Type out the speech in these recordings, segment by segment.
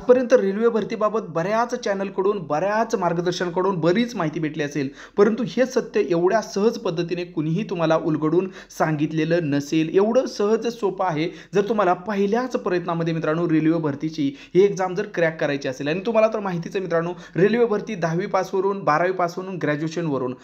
आजपर्यंत रेल्वे भरतीबाबत बऱ्याच चॅनलकडून बऱ्याच मार्गदर्शनाकडून बरीच माहिती भेटली असेल, परंतु हे सत्य एवढ्या सहज पद्धतीने कुणीही तुम्हाला उलगडून सांगितलेलं नसेल. एवढं सहज सोपं आहे. जर तुम्हाला पहिल्याच प्रयत्नामध्ये मित्रांनो रेल्वे भरतीची ही एक्झाम जर क्रॅक करायची असेल आणि तुम्हाला तर माहितीच आहे मित्रांनो, रेल्वे भरती 10वी पासवरून 12वी पासवरून ग्रॅज्युएशनवरून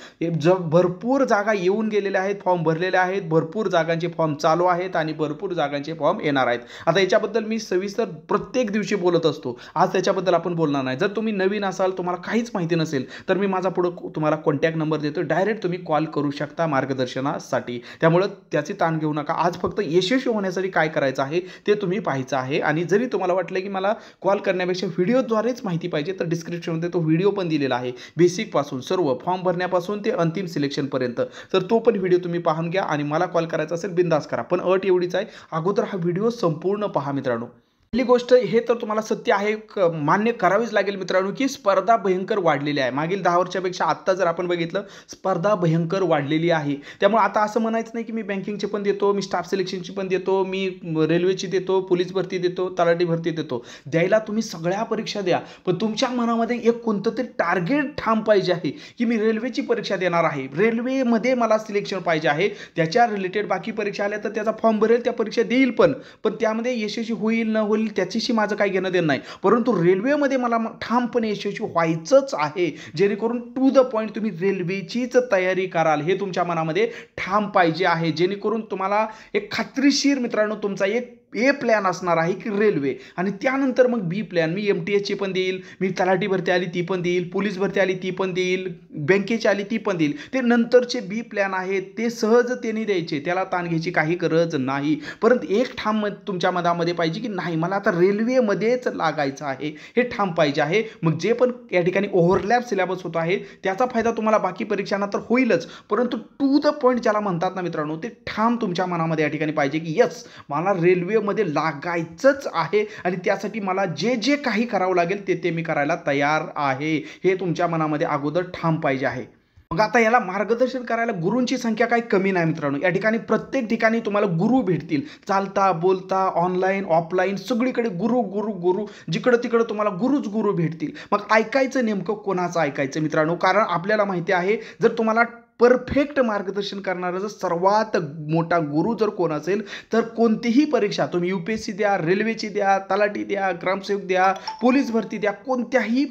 भरपूर जागा येऊन गेलेल्या आहेत, फॉर्म भरलेले आहेत, भरपूर जागांचे फॉर्म चालू आहेत आणि भरपूर जागांचे फॉर्म येणार आहेत. आता याच्याबद्दल मी सविस्तर प्रत्येक दिवशी बोलत असतो. आज त्याच्याबद्दल आपण बोलणार नाही. जर तुम्ही नवीन असाल, तुम्हाला काहीच माहिती नसेल, तर मी माझा पुढे तुम्हाला कॉन्टॅक्ट नंबर देतो. डायरेक्ट तुम्ही कॉल करू शकता मार्गदर्शनासाठी. त्यामुळे त्याची ताण घेऊ नका. आज फक्त यशस्वी होण्यासाठी काय करायचं आहे ते तुम्ही पाहायचं आहे. आणि जरी तुम्हाला वाटलं की मला कॉल करण्यापेक्षा व्हिडिओद्वारेच माहिती पाहिजे, तर डिस्क्रिप्शनमध्ये तो व्हिडिओ पण दिलेला आहे. बेसिक पासून सर्व फॉर्म भरण्यापासून ते अंतिम सिलेक्शन पर्यंत. तर तो पण व्हिडिओ तुम्ही पाहून घ्या आणि मला कॉल करायचा असेल बिंदास करा. पण अट एवढीच आहे, अगोदर हा व्हिडिओ संपूर्ण पहा मित्रांनो. पहिली गोष्ट हे तर तुम्हाला सत्य आहे, मान्य करावीच लागेल मित्रांनो, की स्पर्धा भयंकर वाढलेली आहे. मागील 10 वर्षापेक्षा आत्ता जर आपण बघितलं, स्पर्धा भयंकर वाढलेली आहे. त्यामुळे आता असं म्हणायचं नाही की मी बँकिंगचे पण देतो, मी स्टाफ सिलेक्शनची पण देतो, मी रेल्वेची देतो, पोलीस भरती देतो, तलाठी भरती देतो. द्यायला तुम्ही सगळ्या परीक्षा द्या, पण तुमच्या मनामध्ये एक कोणतं तरी टार्गेट ठाम पाहिजे आहे की मी रेल्वेची परीक्षा देणार आहे, रेल्वेमध्ये मला सिलेक्शन पाहिजे आहे. त्याच्या रिलेटेड बाकी परीक्षा आल्या तर त्याचा फॉर्म भरेल, त्या परीक्षा देईल, पण त्यामध्ये यशस्वी होईल न होईल त्याच्याशी माझं काही घेणं देणं नाही. परंतु रेल्वेमध्ये मला ठामपणे यशस्वी व्हायचंच आहे, जेणेकरून टू द पॉईंट तुम्ही रेल्वेचीच तयारी कराल हे तुमच्या मनामध्ये ठाम पाहिजे आहे. जेणेकरून तुम्हाला एक खात्रीशीर मित्रांनो तुमचा एक ए प्लॅन असणार आहे की रेल्वे, आणि त्यानंतर मग बी प्लॅन. मी MTSची पण देईल, मी तलाठी भरती आली ती पण देईल, पोलीस भरती आली ती पण देईल, बँकेची आली ती पण देईल. ते नंतरचे बी प्लॅन आहेत ते सहजतेने द्यायचे, त्याला ताण घ्यायची काही गरज नाही. परंतु एक ठाम तुमच्या मनामध्ये पाहिजे की नाही मला आता रेल्वेमध्येच लागायचं आहे, हे ठाम पाहिजे आहे. मग जे पण या ठिकाणी ओव्हरलॅप सिलेबस होतो आहे त्याचा फायदा तुम्हाला बाकी परीक्षांना तर होईलच, परंतु टू द पॉईंट ज्याला म्हणतात ना मित्रांनो, ते ठाम तुमच्या मनामध्ये या ठिकाणी पाहिजे की यस मला रेल्वे मध्ये लागायचंच आहे आणि त्यासाठी मला जे जे काही करावं लागेल ते मी करायला तयार आहे, हे तुमच्या मनामध्ये अगोदर ठाम पाहिजे आहे. मग आता याला मार्गदर्शन करायला गुरूंची संख्या काही कमी नाही मित्रांनो. या ठिकाणी प्रत्येक ठिकाणी तुम्हाला गुरु भेटतील, चालता बोलता ऑनलाईन ऑफलाईन सगळीकडे गुरु गुरु गुरु, जिकडं तिकडं तुम्हाला गुरु भेटतील. मग ऐकायचं नेमकं कोणाचं ऐकायचं मित्रांनो, कारण आपल्याला माहिती आहे जर तुम्हाला परफेक्ट मार्गदर्शन करणारा जर सर्वात मोठा गुरु जर कोण असेल तर कोणतीही परीक्षा तुम्ही UPSC द्या, रेल्वेची द्या, तलाठी द्या, ग्रामसेवक द्या, पोलीस भरती द्या, कोणत्याही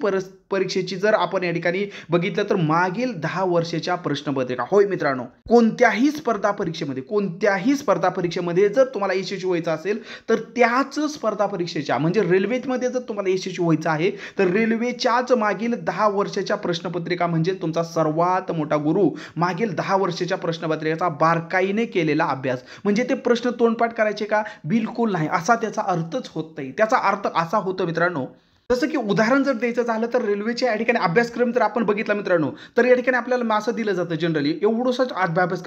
परीक्षेची जर आपण या ठिकाणी बघितलं तर मागील 10 वर्षाच्या प्रश्नपत्रिका, होय मित्रांनो, कोणत्याही स्पर्धा परीक्षेमध्ये जर तुम्हाला यशस्वी व्हायचं असेल तर त्याच स्पर्धा परीक्षेच्या म्हणजे रेल्वेमध्ये जर तुम्हाला यशस्वी व्हायचं आहे तर रेल्वेच्याच मागील 10 वर्षाच्या प्रश्नपत्रिका म्हणजे तुमचा सर्वात मोठा गुरु. मागील 10 वर्षाच्या प्रश्नपत्रिकेचा बारकाईने केलेला अभ्यास. म्हणजे ते प्रश्न तोंडपाठ करायचे का? बिलकुल नाही, असा त्याचा अर्थच होत नाही. त्याचा अर्थ असा होतो मित्रांनो, जसं की उदाहरण जर द्यायचं झालं तर रेल्वेच्या या ठिकाणी अभ्यासक्रम जर आपण बघितला मित्रांनो, तर या ठिकाणी आपल्याला असं दिलं जातं जनरली एवढंच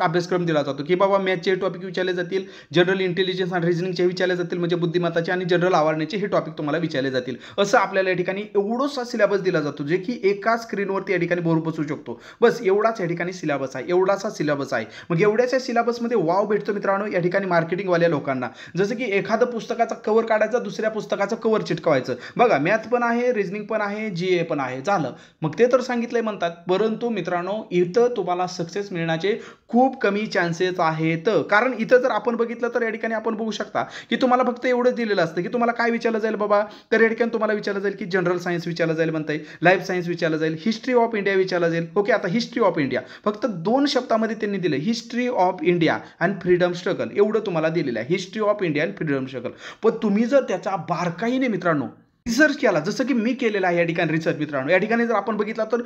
अभ्यासक्रम दिला जातो की बाबा मॅथचे टॉपिक विचारले जातील, जनरल इंटेलिजन्स आणि रिझनिंगचे विचारले जातील, म्हणजे बुद्धिमत्ताचे आणि जनरल अवेअरनेसचे हे टॉपिक तुम्हाला विचारले जातील. असं आपल्याला या ठिकाणी एवढासा सिलेबस दिला जातो जे की एका स्क्रीनवरती या ठिकाणी भरून बसू शकतो. बस एवढाच या ठिकाणी सिलेबस आहे, एवढासा सिलेबस आहे. मग एवढ्याच्या सिलेबसमध्ये वाव भेटतो मित्रांनो या ठिकाणी मार्केटिंगवाल्या लोकांना. जसं की एखादं पुस्तकाचा कव्हर काढायचा, दुसऱ्या पुस्तकाचं कव्हर चिटकवायचं. बघा मॅथ पण आहे, रिझनिंग पण आहे, GA पण आहे, झालं. मग ते तर सांगितलंय म्हणतात, परंतु मित्रांनो इथं तुम्हाला सक्सेस मिळण्याचे खूप कमी चान्सेस आहेत. कारण इथं जर आपण बघितलं तर या ठिकाणी आपण बघू शकता की तुम्हाला फक्त एवढं दिलेलं असतं की तुम्हाला काय विचारलं जाईल बाबा, तर या ठिकाणी तुम्हाला विचारलं जाईल की जनरल सायन्स विचारलं जाईल म्हणताय, लाईफ सायन्स विचारलं जाईल, हिस्ट्री ऑफ इंडिया विचारलं जाईल. ओके, आता हिस्ट्री ऑफ इंडिया फक्त 2 शब्दामध्ये त्यांनी दिलं, हिस्ट्री ऑफ इंडिया आणि फ्रीडम स्ट्रगल, एवढं तुम्हाला दिलेलं आहे, हिस्ट्री ऑफ इंडिया आणि फ्रीडम स्ट्रगल. पण तुम्ही जर त्याचा बारकाईने मित्रांनो रिसर्च केला, जसं की मी केलेला आहे या ठिकाणी रिसर्च मित्रांनो, या ठिकाणी जर आपण बघितला तर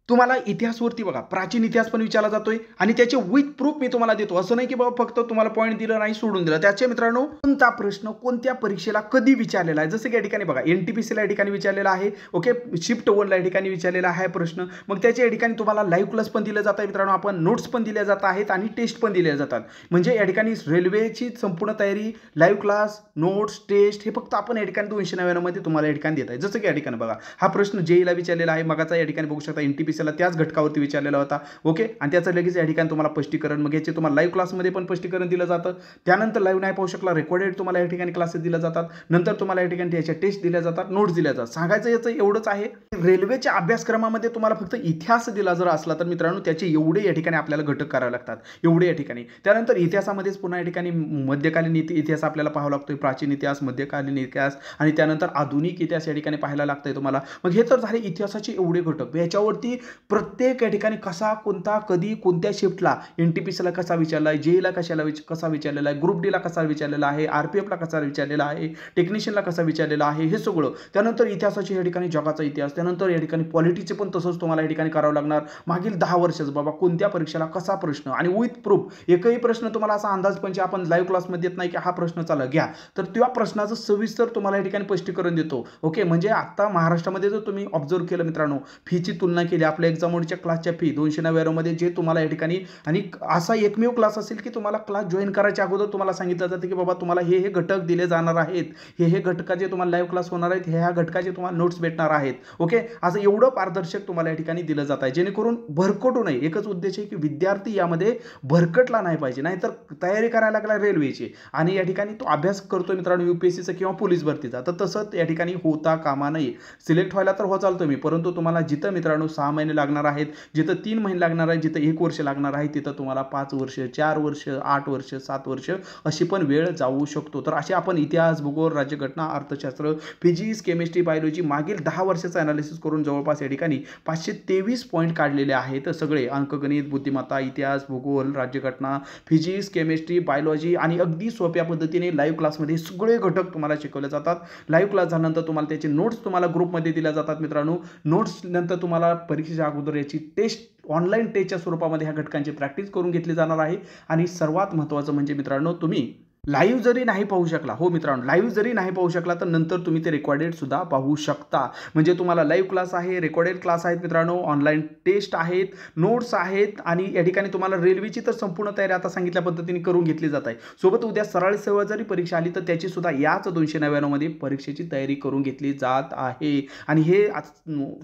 तुम्हाला इतिहासवरती बघा, प्राचीन इतिहास पण विचारला जातोय आणि त्याचे विथ प्रूफ मी तुम्हाला देतो. असं नाही की बाबा फक्त तुम्हाला पॉईंट दिलं नाही सोडून दिलं. त्याचे मित्रांनो कोणता प्रश्न कोणत्या परीक्षेला कधी विचारलेला आहे, जसं की या ठिकाणी बघा NTPCला या ठिकाणी विचारलेला आहे. ओके, शिफ्ट 1ला या ठिकाणी विचारलेला आहे प्रश्न. मग त्याच्या या ठिकाणी तुम्हाला लाईव्ह क्लास पण दिले जात आहे मित्रांनो, आपण नोट्स पण दिल्या जात आहेत आणि टेस्ट पण दिल्या जातात. म्हणजे या ठिकाणी रेल्वेची संपूर्ण तयारी, लाईव्ह क्लास, नोट्स, टेस्ट हे फक्त आपण या ठिकाणी 299 मध्ये तुम्हाला या ठिकाणी देत आहे. जसं की या ठिकाणी बघा हा प्रश्न JEEला विचारलेला आहे, मगाचा या ठिकाणी बघू शकता NTPC परीक्षेला त्याच घटकावरती विचारलेला होता. ओके, आणि त्याचं लगेच या ठिकाणी तुम्हाला स्पष्टीकरण, मग याचे तुम्हाला लाईव्ह क्लासमध्ये पण स्पष्टीकरण दिलं जातं. त्यानंतर लाईव्ह नाही पाहू शकला, रेकॉर्डेड तुम्हाला या ठिकाणी क्लासेस दिले जातात. नंतर तुम्हाला या ठिकाणी त्याच्या टेस्ट दिल्या जातात, नोट्स दिल्या जातात. सांगायचं याचं एवढंच आहे, रेल्वेच्या अभ्यासक्रमामध्ये तुम्हाला फक्त इतिहास दिला जर असला तर मित्रांनो त्याचे एवढे या ठिकाणी आपल्याला घटक करावे लागतात, एवढे या ठिकाणी. त्यानंतर इतिहासामध्येच पुन्हा या ठिकाणी मध्यकालीन इतिहास आपल्याला पाहावा लागतोय, प्राचीन इतिहास, मध्यकालीन इतिहास आणि त्यानंतर आधुनिक इतिहास या ठिकाणी पाहायला लागतंय तुम्हाला. मग हे तर झाले इतिहासाचे एवढे घटक. याच्यावरती प्रत्येक या ठिकाणी कसा, कोणता, कधी, कोणत्या शिफ्टला एनटीपीसीला कसा विचारला आहे, जेईला कसा विचारलेला आहे, ग्रुप डीला कसा विचारलेला आहे, आरपीएफला कसा विचारलेला आहे, टेक्निशियनला कसा विचारलेला आहे, हे सगळं. त्यानंतर इतिहासाची या ठिकाणी जगाचा इतिहास, त्यानंतर या ठिकाणी पॉलिटिक्सचे पण तसंच तुम्हाला या ठिकाणी करावं लागणार. मागील 10 वर्षाचं बाबा कोणत्या परीक्षेला कसा प्रश्न आणि विथ प्रूफ. एकही प्रश्न तुम्हाला असा अंदाज म्हणजे आपण लाईव्ह क्लासमध्ये देत नाही की हा प्रश्न चला घ्या, तर त्या प्रश्नाचं सविस्तर तुम्हाला या ठिकाणी स्पष्टीकरण देतो. ओके, म्हणजे आता महाराष्ट्रामध्ये जर तुम्ही ऑब्झर्व केलं मित्रांनो, फीची तुलना केली आपल्या एक्झामच्या क्लासच्या फी 299 मध्ये जे तुम्हाला या ठिकाणी, आणि असा एकमेव क्लास असेल की तुम्हाला क्लास जॉईन करायच्या अगोदर तुम्हाला सांगितलं जातं की बाबा तुम्हाला हे घटक दिले जाणार आहेत, हे घटकाचे तुम्हाला लाईव्ह क्लास होणार आहेत, ह्या घटकाचे तुम्हाला नोट्स भेटणार आहेत. ओके, असं एवढं पारदर्शक तुम्हाला या ठिकाणी दिलं जात आहे, जेणेकरून भरकटू नये. एकच उद्देश आहे की विद्यार्थी यामध्ये भरकटला नाही पाहिजे, नाहीतर तयारी करायला लागला रेल्वेची आणि या ठिकाणी तो अभ्यास करतोय मित्रांनो यूपीएससीचा किंवा पोलीस भरतीचा, तर तसं या ठिकाणी होता कामा नये. सिलेक्ट व्हायला तर हो चालतो मी, परंतु तुम्हाला जिथं मित्रांनो 6 महिने लागणार आहेत, जिथं 3 महिने लागणार आहेत, जिथं 1 वर्ष लागणार आहे, तिथं तुम्हाला 5 वर्ष, 4 वर्ष, 8 वर्ष, 7 वर्ष अशी पण वेळ जाऊ शकतो. तर असे आपण इतिहास, भूगोल, राज्यघटना, अर्थशास्त्र, फिजिक्स, केमिस्ट्री, बायोलॉजी मागील 10 वर्षाचं अनालिसिस करून जवळपास या ठिकाणी 523 पॉईंट काढलेले आहेत. सगळे अंकगणित, बुद्धिमत्ता, इतिहास, भूगोल, राज्यघटना, फिजिक्स, केमिस्ट्री, बायोलॉजी आणि अगदी सोप्या पद्धतीने लाईव्ह क्लासमध्ये सगळे घटक तुम्हाला शिकवले जातात. लाईव्ह क्लास झाल्यानंतर तुम्हाला त्याचे नोट्स तुम्हाला ग्रुपमध्ये दिल्या जातात मित्रांनो. नोट्स नंतर तुम्हाला परीक्षेच्या अगोदर याची टेस्ट, ऑनलाईन टेस्टच्या स्वरूपामध्ये ह्या घटकांची प्रॅक्टिस करून घेतली जाणार आहे. आणि सर्वात महत्त्वाचं म्हणजे मित्रांनो, तुम्ही लाईव्ह जरी नाही पाहू शकला, हो मित्रांनो, लाईव्ह जरी नाही पाहू शकला तर नंतर तुम्ही ते रेकॉर्डेड सुद्धा पाहू शकता. म्हणजे तुम्हाला लाईव्ह क्लास आहे, रेकॉर्डेड क्लास आहेत मित्रांनो, ऑनलाईन टेस्ट आहेत, नोट्स आहेत आणि या ठिकाणी तुम्हाला रेल्वेची तर संपूर्ण तयारी आता सांगितल्या पद्धतीने करून घेतली जात आहे. सोबत उद्या सरळ सेवा जरी परीक्षा आली तर त्याची सुद्धा याच 299 मध्ये परीक्षेची तयारी करून घेतली जात आहे. आणि हे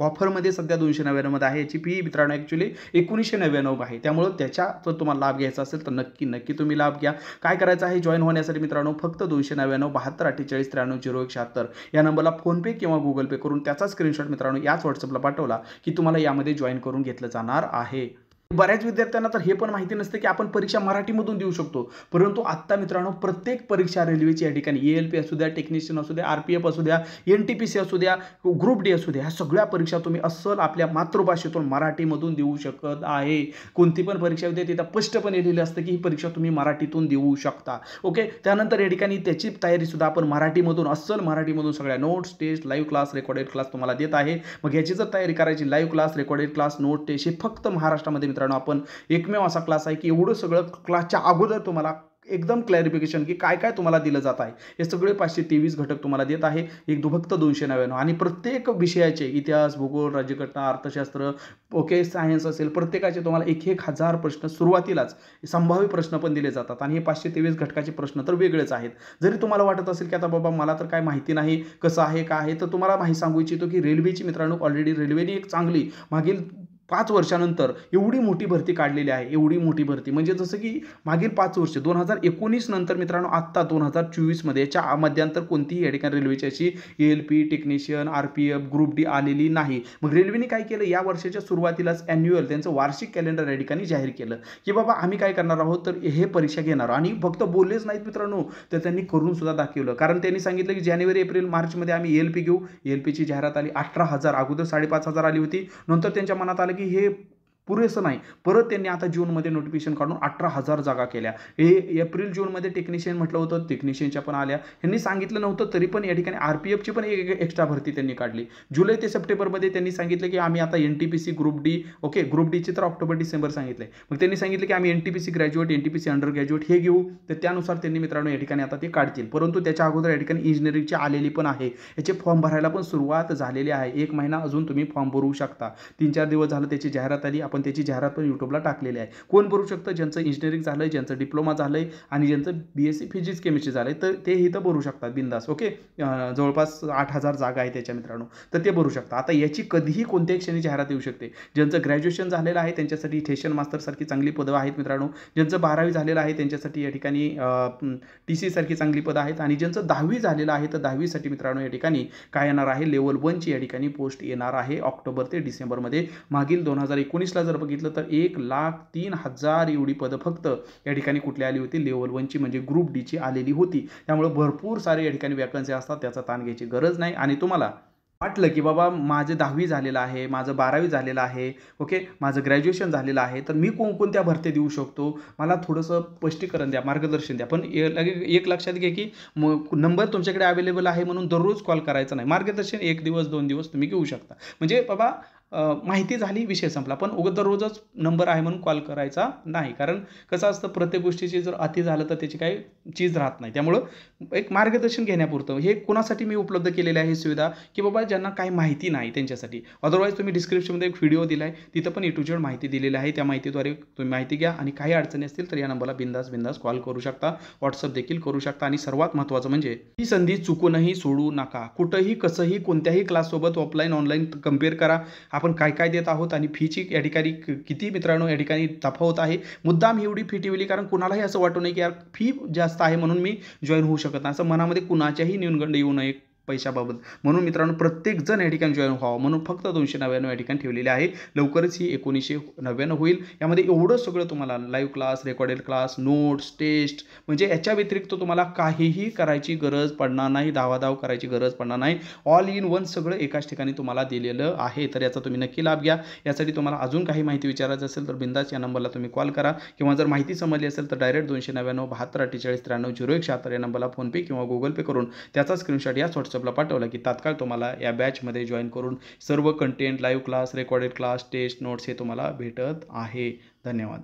ऑफरमध्ये सध्या 299 मध्ये आहे. याची फी मित्रांनो ॲक्च्युली 1999 आहे. त्यामुळे त्याचा जर तुम्हाला लाभ घ्यायचा असेल तर नक्की तुम्ही लाभ घ्या. काय करायचं आहे जॉईन होण्यासाठी मित्रांनो, फक्त 299 72 48 93 0176 या नंबरला फोनपे किंवा गुगल पे करून त्याचा स्क्रीनशॉट मित्रांनो याच व्हॉट्सअपला पाठवला की तुम्हाला यामध्ये जॉईन करून घेतलं जाणार आहे. बऱ्याच विद्यार्थ्यांना तर हे पण माहिती नसतं की आपण परीक्षा मराठीमधून देऊ शकतो, परंतु आत्ता मित्रांनो प्रत्येक परीक्षा रेल्वेची या ठिकाणी ELP असू द्या, टेक्निशियन असू द्या, RPF असू द्या, NTPC असू द्या, ग्रुप डी असू द्या, ह्या सगळ्या परीक्षा तुम्ही अस्सल आपल्या मातृभाषेतून मराठीमधून देऊ शकत आहे. कोणती पण परीक्षा होते तिथं स्पष्टपणे लिहिलं असतं की ही परीक्षा तुम्ही मराठीतून देऊ शकता. ओके, त्यानंतर या ठिकाणी त्याची तयारी सुद्धा आपण मराठीमधून, अस्सल मराठीमधून सगळ्या notes, test, live class, recorded class तुम्हाला देत आहे. मग याची जर तयारी करायची, live class, recorded class, note, test, हे फक्त महाराष्ट्रामध्ये आपण एकमेव असा क्लास आहे की एवढं सगळं क्लासच्या अगोदर तुम्हाला एकदम क्लॅरिफिकेशन की काय काय तुम्हाला दिलं जात आहे. हे सगळे 523 घटक तुम्हाला देत आहे, एक फक्त 299. आणि प्रत्येक विषयाचे इतिहास, भूगोल, राज्यघटना, अर्थशास्त्र, ओके, सायन्स असेल, प्रत्येकाचे तुम्हाला 1000 प्रश्न सुरुवातीलाच संभाव्य प्रश्न पण दिले जातात. आणि हे 523 घटकाचे प्रश्न तर वेगळेच आहेत. जरी तुम्हाला वाटत असेल की आता बाबा मला तर काय माहिती नाही कसं आहे काय आहे, तर तुम्हाला माहिती सांगू इच्छितो की रेल्वेची मित्रांनो ऑलरेडी रेल्वेने एक चांगली मागील 5 वर्षानंतर एवढी मोठी भरती काढलेली आहे. एवढी मोठी भरती म्हणजे जसं की मागील 5 वर्ष 2019 नंतर मित्रांनो आत्ता 2024 मध्ये याच्या मध्यांतर कोणतीही या ठिकाणी रेल्वेची अशी ELP, technician, RPF, group D आलेली नाही. मग रेल्वेने काय केलं, या वर्षाच्या सुरुवातीलाच ॲन्युअल त्यांचं वार्षिक कॅलेंडर या ठिकाणी जाहीर केलं की बाबा आम्ही काय करणार आहोत, तर हे परीक्षा घेणार. आणि फक्त बोललेच नाहीत मित्रांनो, तर त्यांनी करून सुद्धा दाखवलं. कारण त्यांनी सांगितलं की जानेवारी, एप्रिल, मार्चमध्ये आम्ही ELP घेऊ. ELPची जाहिरात आली 18,000, अगोदर 5,500 आली होती. नंतर त्यांच्या मनात आलं की हे पुरेसं नाही, परत त्यांनी आता जूनमध्ये नोटिफिकेशन काढून 18,000 जागा केल्या. हे एप्रिल जूनमध्ये टेक्निशियन म्हटलं होतं, टेक्निशियनच्या पण आल्या. यांनी सांगितलं नव्हतं तरी पण या ठिकाणी RPFची पण एक एक्स्ट्रा भरती त्यांनी काढली. जुलै ते सप्टेंबरमध्ये त्यांनी सांगितलं की आम्ही आता NTPC group D, okay, group डीचे तर ऑक्टोबर डिसेंबर सांगितले. मग त्यांनी सांगितलं की आम्ही NTPC graduate, NTPC under graduate हे घेऊ. तर त्यानुसार त्यांनी मित्रांनो या ठिकाणी आता ते काढतील. परंतु त्याच्या अगोदर या ठिकाणी इंजिनिअरिंगची आलेली पण आहे. याचे फॉर्म भरायला पण सुरुवात झालेली आहे. 1 महिना अजून तुम्ही फॉर्म भरू शकता. 3-4 दिवस झालं त्याची जाहिरात आली. आपण त्याची जाहिरात पण यूट्यूबला टाकलेली आहे. कोण भरू शकतं? ज्यांचं इंजिनिअरिंग झालं आहे, ज्यांचं डिप्लोमा झालं आहे आणि ज्यांचं BSc फिजिक्स केमिस्ट्री झालं आहे, तर ते इथं भरू शकतात बिंदास. ओके, जवळपास 8,000 जागा आहे त्याच्या मित्रांनो, तर ते भरू शकता. आता याची कधीही कोणत्याही क्षणी जाहिरात येऊ शकते. ज्यांचं ग्रॅज्युएशन झालेलं आहे त्यांच्यासाठी ठेशन मास्टरसारखी चांगली पदं आहेत मित्रांनो. ज्यांचं 12वी झालेलं आहे त्यांच्यासाठी या ठिकाणी TC सारखी चांगली पदं आहेत आणि ज्यांचं 10वी झालेलं आहे तर 10वीसाठी मित्रांनो या ठिकाणी काय येणार आहे, लेवल 1ची या ठिकाणी पोस्ट येणार आहे ऑक्टोबर ते डिसेंबरमध्ये. मागील 2019ला जर बघितलं तर 1,03,000 एवढी पदं फक्त या ठिकाणी कुठली आली होती, लेवल 1ची म्हणजे ग्रुप Dची आलेली होती. त्यामुळे भरपूर सारे या ठिकाणी वॅकन्सी असतात, त्याचा ताण घ्यायची गरज नाही. आणि तुम्हाला वाटलं की बाबा माझं 10वी झालेलं आहे, माझं 12वी झालेलं आहे, ओके, माझं ग्रॅज्युएशन झालेलं आहे, तर मी कोणकोणत्या भरत्या देऊ शकतो, मला थोडंसं स्पष्टीकरण द्या, मार्गदर्शन द्या. पण एक लक्षात घ्या की नंबर तुमच्याकडे अवेलेबल आहे म्हणून दररोज कॉल करायचा नाही. मार्गदर्शन 1 दिवस 2 दिवस तुम्ही घेऊ शकता. म्हणजे बाबा माहिती झाली, विषय संपला. पण दररोजच नंबर आहे म्हणून कॉल करायचा नाही. कारण कसं असतं, प्रत्येक गोष्टीची जर अति झालं तर त्याची काही चीज राहत नाही. त्यामुळं एक मार्गदर्शन घेण्यापुरतं हे कोणासाठी मी उपलब्ध केलेली आहे सुविधा, की बाबा ज्यांना काही माहिती नाही त्यांच्यासाठी. अदरवाईज तुम्ही डिस्क्रिप्शनमध्ये एक व्हिडिओ दिला आहे, तिथं पण A to Z माहिती दिलेली आहे. त्या माहितीद्वारे तुम्ही माहिती घ्या आणि काही अडचणी असतील तर या नंबरला बिंदास कॉल करू शकता, व्हॉट्सअप देखील करू शकता. आणि सर्वात महत्त्वाचं म्हणजे ही संधी चुकूनही सोडू नका. कुठंही कसंही कोणत्याही क्लाससोबत ऑफलाईन ऑनलाईन कम्पेअर करा, आपण काय काय देत आहोत आणि फीची या ठिकाणी किती मित्रांनो या ठिकाणी तफावत आहे. मुद्दाम ही एवढी फी ठेवली कारण कुणालाही असं वाटू नये की यार फी जास्त आहे म्हणून मी जॉईन होऊ शकत नाही, असं मनामध्ये कुणाच्याही न्यूनगंड येऊ नये पैशाबाबत. म्हणून मित्रांनो प्रत्येकजण या ठिकाणी जॉईन व्हावं म्हणून फक्त 299 या ठिकाणी ठेवलेले आहे. लवकरच ही 1999 होईल. यामध्ये एवढं सगळं तुम्हाला live class, recorded class, notes, test, म्हणजे याच्या व्यतिरिक्त तुम्हाला काहीही करायची गरज पडणार नाही, धावाधाव करायची गरज पडणार नाही. ऑल इन वन सगळं एकाच ठिकाणी तुम्हाला दिलेलं आहे. तर याचा तुम्ही नक्की लाभ घ्या. यासाठी तुम्हाला अजून काही माहिती विचारायची असेल तर बिंदास या नंबरला तुम्ही कॉल करा, किंवा जर माहिती समजली असेल तर डायरेक्ट 299 72 48 93 0176 या नंबरला फोनपे किंवा गुगल पे करून त्याचा स्क्रीनशॉट या व्हॉट्सअपला पाठवला की तात्काळ तुम्हाला या बॅचमध्ये जॉईन करून सर्व content, live class, recorded class, test, notes हे तुम्हाला भेटत आहे. धन्यवाद.